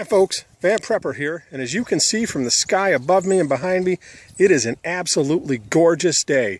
Hi folks, Van Prepper here, and as you can see from the sky above me and behind me, it is an absolutely gorgeous day.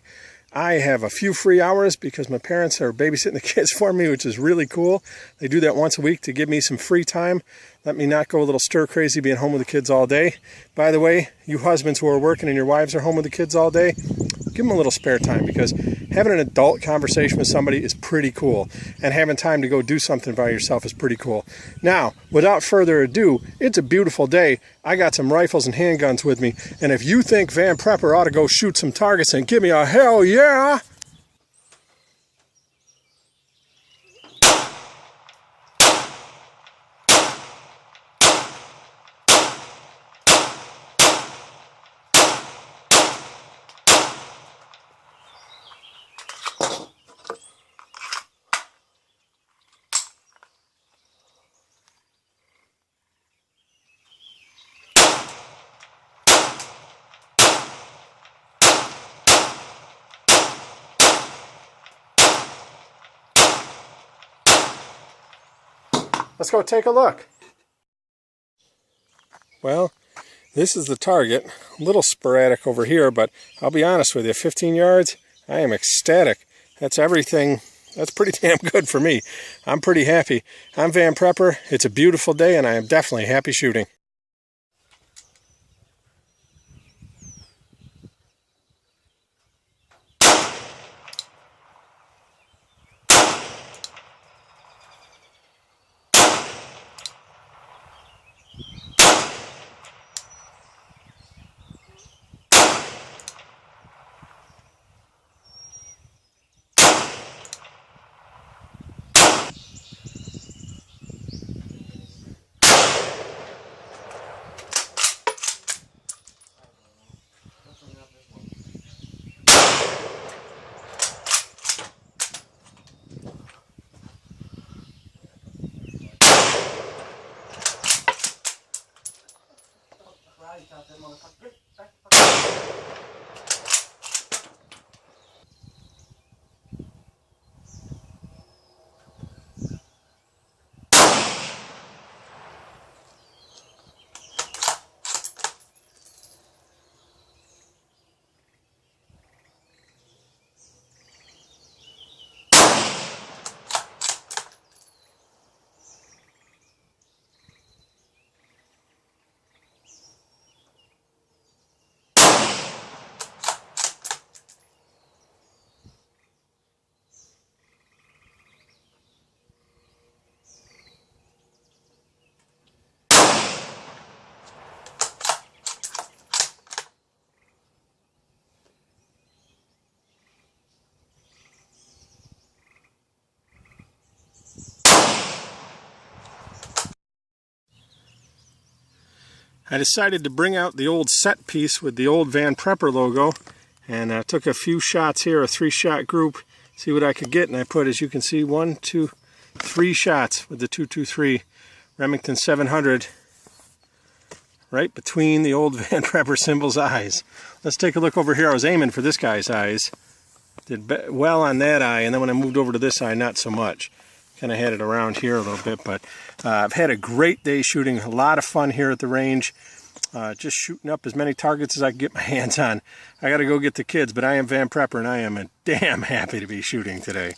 I have a few free hours because my parents are babysitting the kids for me, which is really cool. They do that once a week to give me some free time. Let me not go a little stir crazy being home with the kids all day. By the way, you husbands who are working and your wives are home with the kids all day, give them a little spare time, because having an adult conversation with somebody is pretty cool, and having time to go do something by yourself is pretty cool. Now, without further ado, it's a beautiful day. I got some rifles and handguns with me, and if you think Van Prepper ought to go shoot some targets, and give me a hell yeah! Let's go take a look. Well, this is the target. A little sporadic over here, but I'll be honest with you, 15 yards, I am ecstatic. That's everything. That's pretty damn good for me. I'm pretty happy. I'm Van Prepper. It's a beautiful day, and I am definitely happy shooting. I decided to bring out the old set piece with the old Van Prepper logo, and I took a few shots here, a 3-shot group, see what I could get, and I put, as you can see, 1, 2, 3 shots with the 223 Remington 700 right between the old Van Prepper symbol's eyes. Let's take a look over here. I was aiming for this guy's eyes. Did well on that eye, and then when I moved over to this eye, not so much. Kind of had it around here a little bit, but I've had a great day shooting. A lot of fun here at the range. Just shooting up as many targets as I can get my hands on. I got to go get the kids, but I am Van Prepper, and I am damn happy to be shooting today.